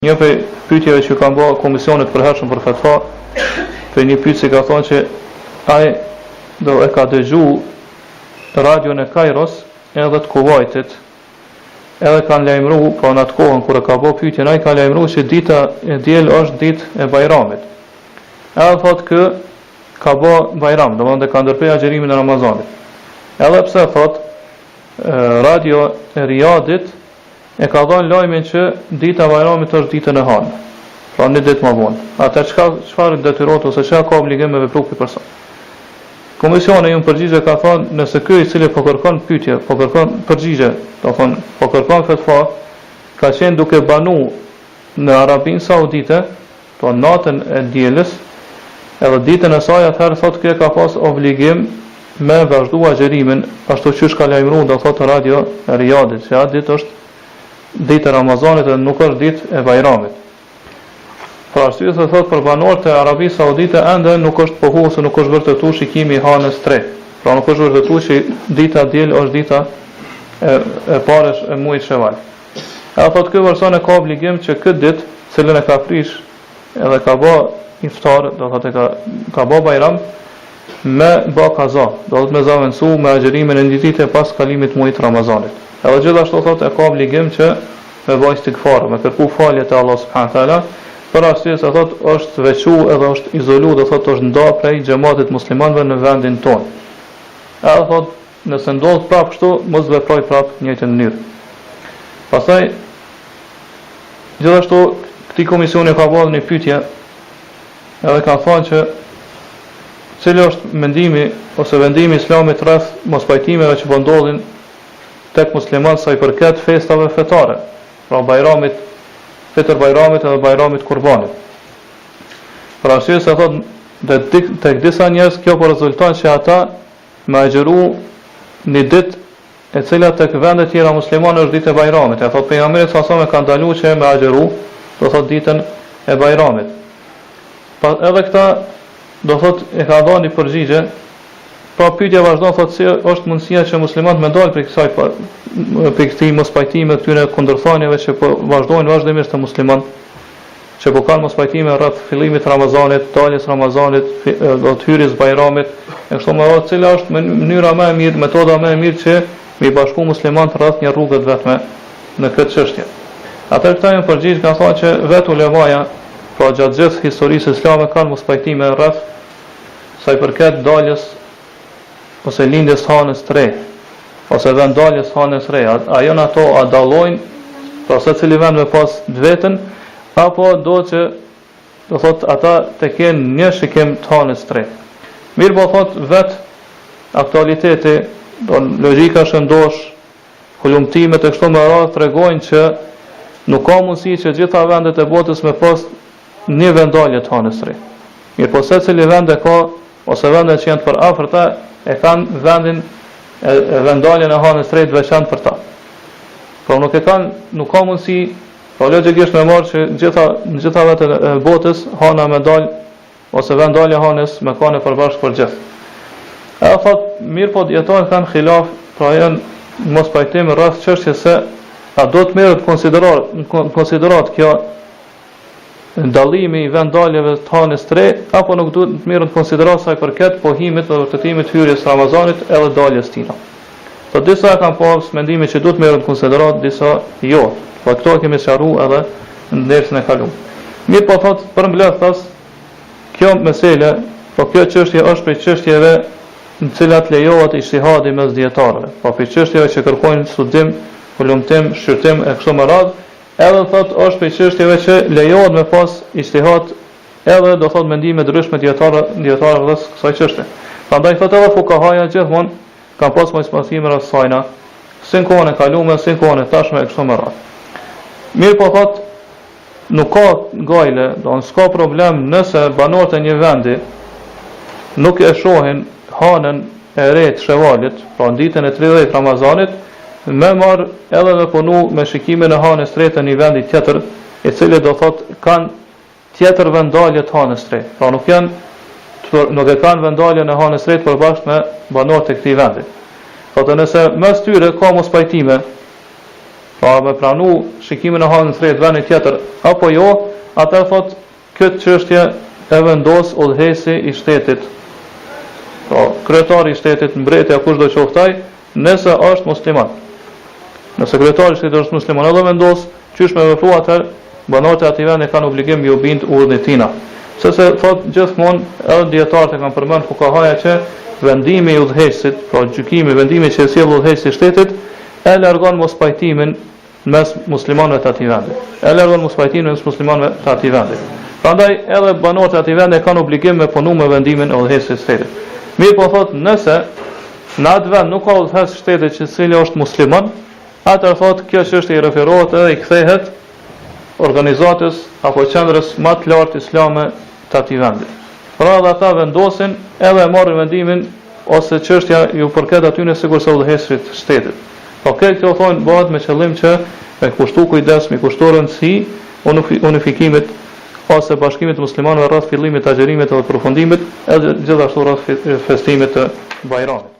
Një prej pyetjeve që kanë bërë komisionit përhershëm për fatva, për një pyetje ka thonë që ai do e ka dëgju radion e Kairos edhe të Kuvajtit, edhe kanë lajmëruar, po në atë kohën kur e ka bërë pyetjen, ai ka lajmëruar se dita e diel është ditë e Bajramit. Edhe thotë kë ka bërë Bajram, domethënë ka ndërprer agjërimin e Ramazanit. Edhe pse thotë radio e Riyadit e ka dhënë lajmin që dita e Bajramit është ditën e hanë. Pra një ditë më vonë. Atë çfarë detyrohet ose çka ka obligim me vepru ky person. Komisioni ju përgjigje ka thonë, nëse ky i cili po kërkon pyetje, po kërkon përgjigje, do thonë po kërkon fatva, ka qenë duke banu në Arabinë Saudite, po natën e dielës, edhe ditën e saj atëherë thotë që ka pas obligim me vazhdu agjërimin, ashtu siç ka lajmëruar do thotë radio e Riyadit, se atë ditë është ditë e Ramazanit dhe nuk është ditë e Bajramit. Për arsye se thotë për banorët e Arabisë Saudite ende nuk është pohuar se nuk është vërtetuar shikimi i hanës 3. Pra nuk është vërtetuar që dita diel është dita e parë e muajit Sheval. Edhe thotë ky person e ka obligim që këtë ditë, cilën e ka prish edhe ka bë iftar, do thotë ka bë Bajram me bë kaza, do thotë me zaventsu me agjërimin e një dite pas kalimit të muajit Ramazanit. Edhe gjithashtu thotë e ka obligim që me bë istighfar, me kërku falje te Allah subhanahu wa taala, për arsye se thotë është veçuar edhe është izoluar, do thotë është nda prej xhamatit muslimanëve në vendin tonë. Edhe thotë nëse ndodh prapë kështu, mos veproj prapë në njëjtën mënyrë. Pastaj gjithashtu këtij komisioni ka bërë një pyetje, edhe ka thënë që cili është mendimi ose vendimi i Islamit rreth mospajtimeve që po ndodhin tek muslimanët sa i përket festave fetare, pra Bajramit, Fitr Bajramit edhe Bajramit Kurbanit. Për arsye se thotë tek disa njerëz kjo po rezulton që ata me agjëru një ditë e cila tek vende tjera muslimane është ditë e Bajramit. Ja thotë pejgamberi sa më ka ndaluar që me agjëru, do thotë ditën e Bajramit. Edhe këta do thotë e ka dhënë një përgjigje. Pa pyetja vazhdon thotë se është mundësia që muslimanët me dalë për këtij mospajtime këtyre kundërthënieve që po vazhdojnë vazhdimisht të muslimanë, që po kanë mospajtime rreth fillimit të Ramazanit, daljes Ramazanit, do të hyrjes Bajramit, e kështu me radhë, cila është mënyra më e mirë, metoda më e mirë që me bashku muslimanët rreth një rrugë të vetme në këtë çështje. Atëherë këta janë përgjigj kanë thënë që vetë ulemaja, pra gjatë gjithë historisë islame kanë mospajtime rreth sa i përket daljes ose lindjes hanës 3, ose vendaljes hanës 3, a janë ato a dallojnë, pra se cili vend me pas vetën, apo do që, do thot, ata të kenë një shikim të hanës 3. Mirë po thot, vetë aktualiteti, logjika shëndosh, kulumtimet e kështu me radhë tregojnë që nuk ka mundësi që gjitha vendet e botës me pas një vendalje të hanës 3. Mirë po se cili vend e ka, ose vendet që janë të përafërta, e kanë vendin e vendaljen e hanës 3 të veçantë për ta. Por nuk ka mundësi, po logjikisht me marrë që në gjitha vendet e botës hana me dal ose vendalja hanës me kanë përbashkë për gjithë. Edhe thot mirë po dietarët kanë xhilaf, pra janë mos pajtim rreth çështjes se a do të merret konsiderat kjo dallimi i vendaljeve të hanës 3 apo nuk duhet të merret konsiderat sa i përket pohimit dhe vërtetimit hyrjes Ramazanit edhe daljes tina. Po disa kanë pas mendimin që duhet merret konsiderat, disa jo. Po këto kemi sqaruar edhe në dersën e kaluar. Mirë po thot përmbledhas kjo mesele, po kjo çështje është prej çështjeve në cilat lejohet ijtihadi mes dietarëve. Po prej çështjeve që kërkojnë studim, kulumtim, shqyrtim e kështu me radhë. Edhe thot është për çështjeve që lejohet me pas ijtihad, edhe do thot mendime ndryshme dietarë rreth kësaj çështje. Prandaj thot edhe fukahaja gjithmonë kanë pas mospajtime rreth sajna, si në kohën e kaluar, si në kohën e tashme e kështu me radhë. Mirë po thot nuk ka gajle, do s'ka problem nëse banorët e një vendi nuk e shohin hanën e re të Shevalit, pra ditën e 30 Ramazanit, me marr edhe me punu me shikimin e hanës 3 të një vendi tjetër, i cili do thot kanë tjetër vendalje të hanës 3. Pra nuk e kanë vendaljen e hanës 3 përbashkët me banorët e këtij vendi. Thotë nëse mes tyre ka mospajtime, Pra me pranu shikimin e halën së veni tjetër apo jo, atë thot këtë çështje e vendos udhëhesi i shtetit. Pra kryetari i shtetit, mbretëja, kushdo qoftaj, nëse është musliman. Nëse kryetari i shtetit është musliman edhe vendos çysh me vepru atë, banorët e atij vendi kanë obligim me u bind urdhit tina. Sepse thot gjithmonë edhe dietarët e kanë përmend fukahaja që vendimi i udhëhesit, pra gjykimi, vendimi që sjell udhëhesi i shtetit e largon mospajtimin mes muslimanëve të atij vendi. E largon mospajtimin mes muslimanëve të atij vendi. Prandaj edhe banorët e atij vendi kanë obligim me punu me vendimin e udhëhesit të shtetit. Mirë po thot, nëse në atë vend nuk ka udhëhes shtetit që cili është musliman, atëherë thot kjo çështje i referohet edhe i kthehet organizatës apo qendrës më të lartë islame të atij vendi. Pra dhe ata vendosin edhe marrin vendimin ose çështja ju përket atyre sigurisë udhëhesit të shtetit. Po këtë kjo thonë bëhet me qëllim që me kushtu kujdes, me kushtu rëndësi unifikimit ose bashkimit të muslimanëve rreth fillimit të agjerimit dhe përfundimit, edhe gjithashtu rreth festimit të Bajramit.